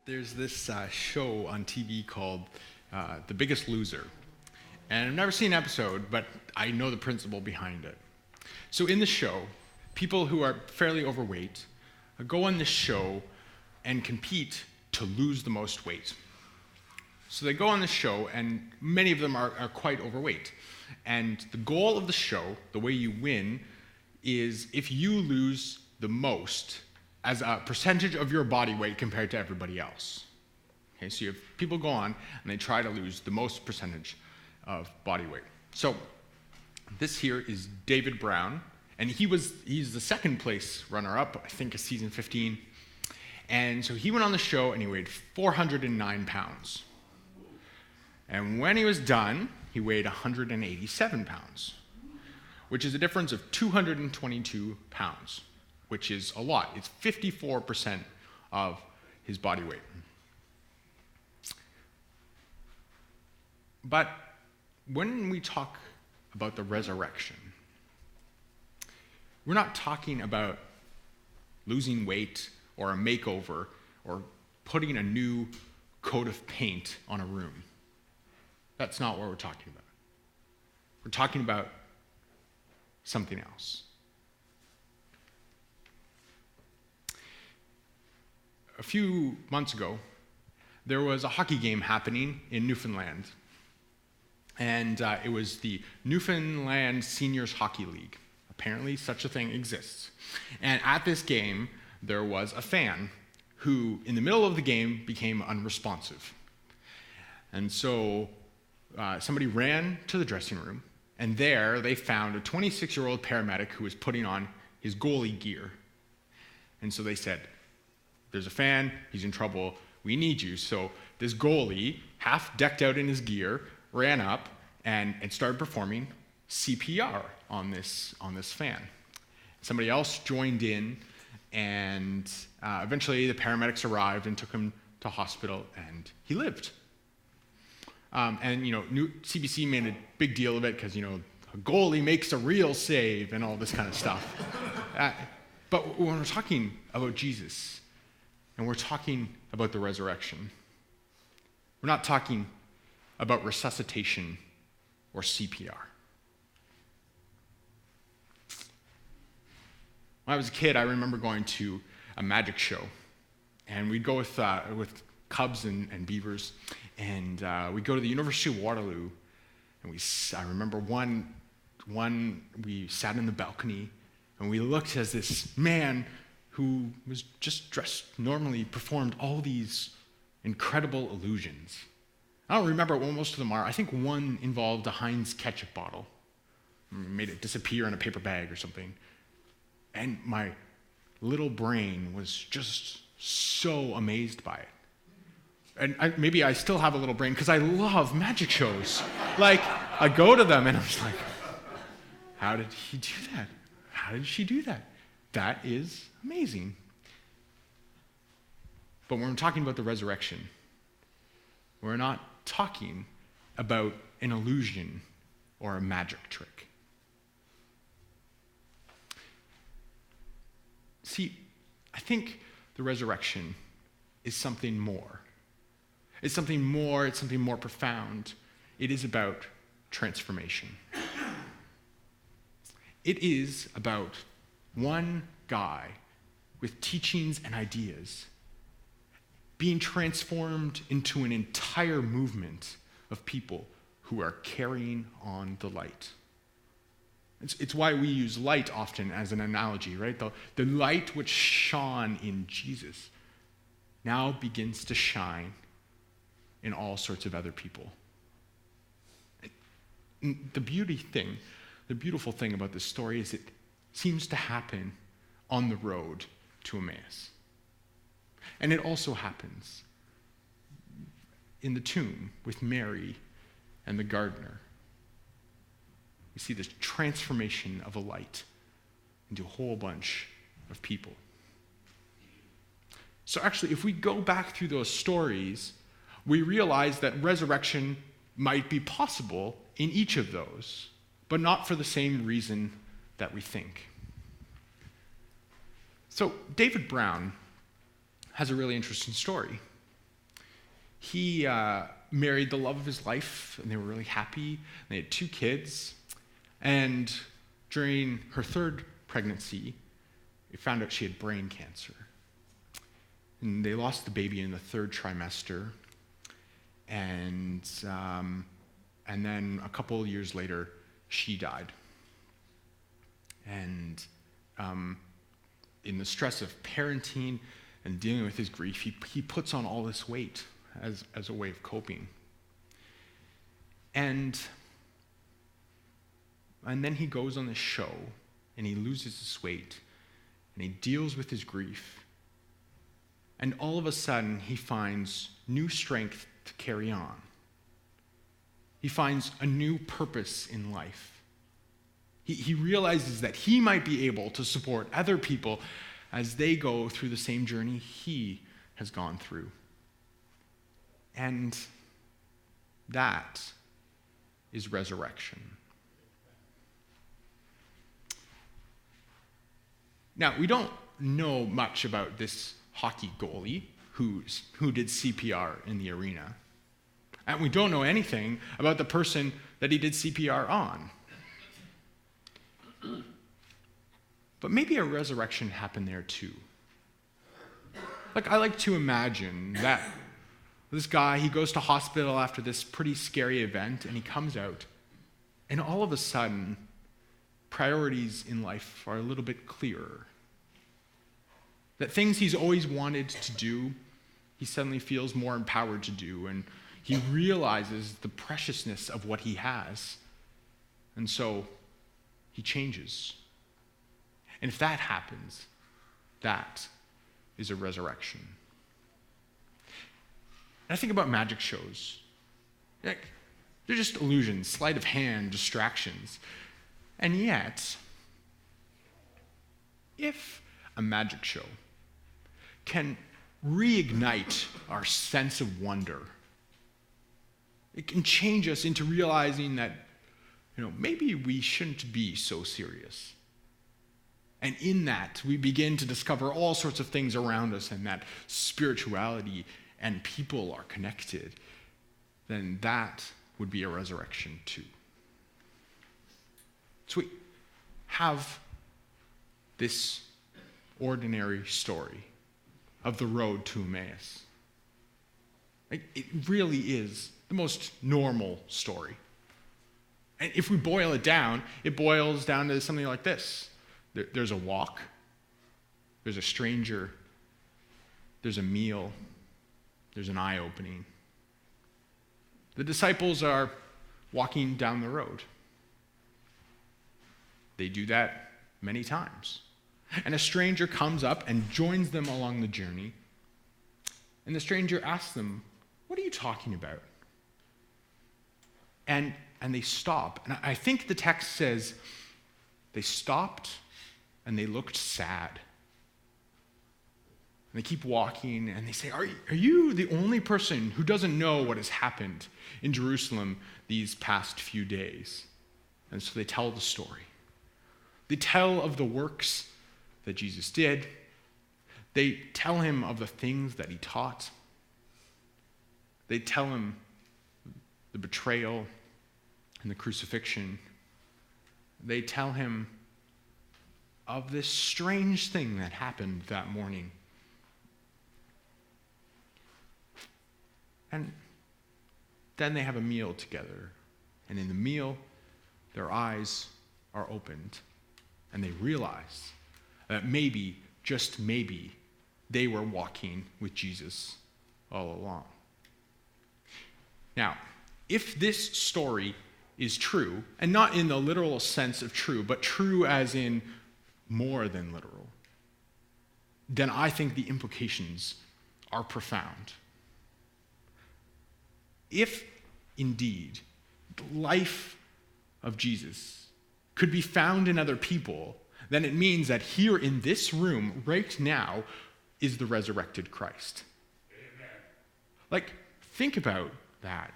There's this show on TV called The Biggest Loser. And I've never seen an episode, but I know the principle behind it. So in the show, people who are fairly overweight go on this show and compete to lose the most weight. So they go on this show, and many of them are quite overweight. And the goal of the show, the way you win, is if you lose the most as a percentage of your body weight compared to everybody else. Okay, so you have people go on, and they try to lose the most percentage of body weight. So this here is David Brown, and he's the second place runner-up, I think, of season 15. And so he went on the show, and he weighed 409 pounds. And when he was done, he weighed 187 pounds, which is a difference of 222 pounds, which is a lot. It's 54% of his body weight. But when we talk about the resurrection, we're not talking about losing weight or a makeover or putting a new coat of paint on a room. That's not what we're talking about. We're talking about something else. A few months ago, there was a hockey game happening in Newfoundland. And it was the Newfoundland Seniors Hockey League. Apparently, such a thing exists. And at this game, there was a fan who, in the middle of the game, became unresponsive. And so somebody ran to the dressing room, and there they found a 26-year-old paramedic who was putting on his goalie gear. And so they said, "There's a fan, he's in trouble, we need you." So this goalie, half decked out in his gear, ran up and started performing CPR on this fan. Somebody else joined in, and eventually the paramedics arrived and took him to hospital, and he lived. And CBC made a big deal of it because a goalie makes a real save and all this kind of stuff. But when we're talking about Jesus, and we're talking about the resurrection, we're not talking about resuscitation or CPR. When I was a kid, I remember going to a magic show, and we'd go with cubs and beavers, and we'd go to the University of Waterloo, and I remember one we sat in the balcony, and we looked as this man who was just dressed normally performed all these incredible illusions. I don't remember what most of them are. I think one involved a Heinz ketchup bottle. Made it disappear in a paper bag or something. And my little brain was just so amazed by it. And maybe I still have a little brain because I love magic shows. Like, I go to them and I'm just like, how did he do that? How did she do that? That is amazing. But when we're talking about the resurrection, we're not talking about an illusion or a magic trick. See, I think the resurrection is something more. It's something more, it's something more profound. It is about transformation. It is about one guy with teachings and ideas being transformed into an entire movement of people who are carrying on the light. It's why we use light often as an analogy, right? The light which shone in Jesus now begins to shine in all sorts of other people. The beautiful thing about this story is it seems to happen on the road to Emmaus. And it also happens in the tomb with Mary and the gardener. We see this transformation of a light into a whole bunch of people. So actually, if we go back through those stories, we realize that resurrection might be possible in each of those, but not for the same reason that we think. So David Brown has a really interesting story. He married the love of his life, and they were really happy. They had 2 kids. And during her 3rd pregnancy, they found out she had brain cancer. And they lost the baby in the 3rd trimester. And then a couple of years later, she died. And in the stress of parenting and dealing with his grief, he puts on all this weight as a way of coping. And then he goes on this show, and he loses his weight, and he deals with his grief. And all of a sudden, he finds new strength to carry on. He finds a new purpose in life. He realizes that he might be able to support other people as they go through the same journey he has gone through. And that is resurrection. Now, we don't know much about this hockey goalie who did CPR in the arena. And we don't know anything about the person that he did CPR on. But maybe a resurrection happened there too. I like to imagine that this guy, he goes to hospital after this pretty scary event, and he comes out, and all of a sudden, priorities in life are a little bit clearer. That things he's always wanted to do, he suddenly feels more empowered to do, and he realizes the preciousness of what he has. And so he changes. And if that happens, that is a resurrection. And I think about magic shows. They're just illusions, sleight of hand, distractions. And yet, if a magic show can reignite our sense of wonder, it can change us into realizing that, maybe we shouldn't be so serious. And in that, we begin to discover all sorts of things around us, and that spirituality and people are connected, then that would be a resurrection too. So we have this ordinary story of the road to Emmaus. It really is the most normal story. And if we boil it down, it boils down to something like this. There's a walk, there's a stranger, there's a meal, there's an eye-opening. The disciples are walking down the road. They do that many times. And a stranger comes up and joins them along the journey. And the stranger asks them, "What are you talking about?" And they stop. And I think the text says they stopped and they looked sad. And they keep walking, and they say, are you the only person who doesn't know what has happened in Jerusalem these past few days? And so they tell the story. They tell of the works that Jesus did. They tell him of the things that he taught. They tell him the betrayal and the crucifixion. They tell him of this strange thing that happened that morning. And then they have a meal together. And in the meal, their eyes are opened. And they realize that maybe, just maybe, they were walking with Jesus all along. Now, if this story is true, and not in the literal sense of true, but true as in more than literal, then I think the implications are profound. If, indeed, the life of Jesus could be found in other people, then it means that here in this room, right now, is the resurrected Christ. Amen. Think about that.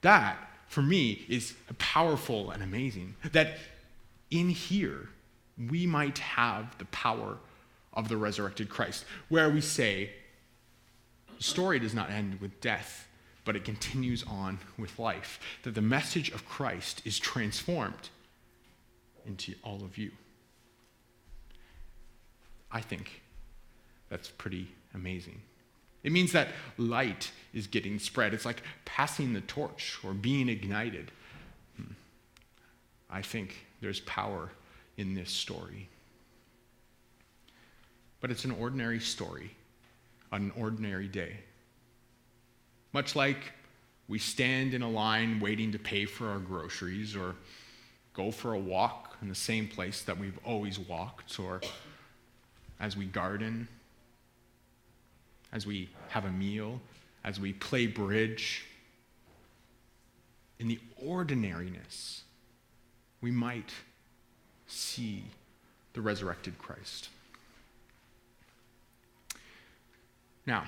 That, for me, is powerful and amazing. That in here, we might have the power of the resurrected Christ, where we say, the story does not end with death, but it continues on with life. That the message of Christ is transformed into all of you. I think that's pretty amazing. It means that light is getting spread. It's like passing the torch or being ignited. I think there's power in this story. But it's an ordinary story on an ordinary day. Much like we stand in a line waiting to pay for our groceries or go for a walk in the same place that we've always walked, or as we garden, as we have a meal, as we play bridge. In the ordinariness, we might see the resurrected Christ. Now,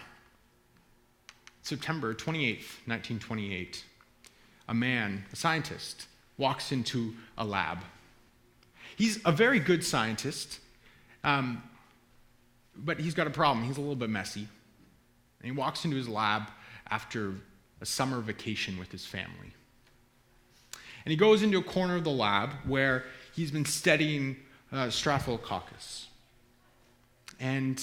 September 28th, 1928, a scientist, walks into a lab. He's a very good scientist, but he's got a problem. He's a little bit messy. And he walks into his lab after a summer vacation with his family. And he goes into a corner of the lab where he's been studying Staphylococcus. And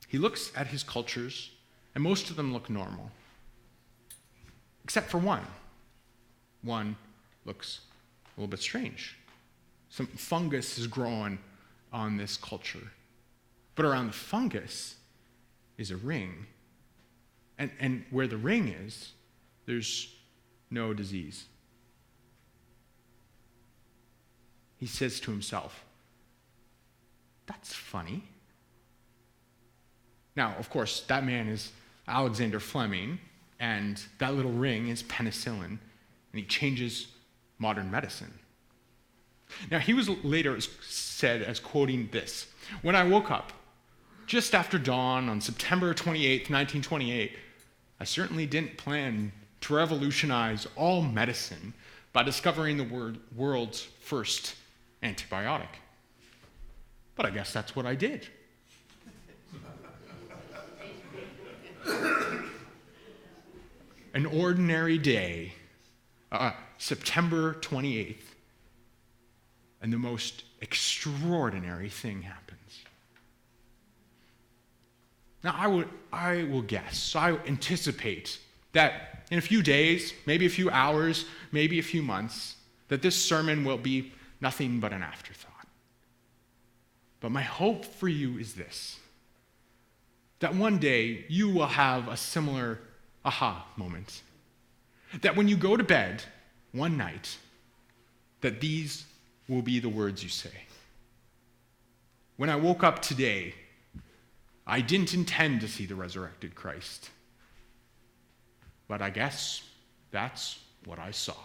he looks at his cultures, and most of them look normal, except for one. One looks a little bit strange. Some fungus is growing on this culture. But around the fungus is a ring. And where the ring is, there's no disease. He says to himself, "That's funny." Now, of course, that man is Alexander Fleming, and that little ring is penicillin, and he changes modern medicine. Now, he was later said as quoting this: "When I woke up just after dawn on September 28th, 1928, I certainly didn't plan to revolutionize all medicine by discovering the world's first antibiotic. But I guess that's what I did." An ordinary day, September 28th, and the most extraordinary thing happens. Now, I will guess, I anticipate that in a few days, maybe a few hours, maybe a few months, that this sermon will be nothing but an afterthought. But my hope for you is this: that one day you will have a similar aha moment. That when you go to bed one night, that these will be the words you say. When I woke up today, I didn't intend to see the resurrected Christ, but I guess that's what I saw.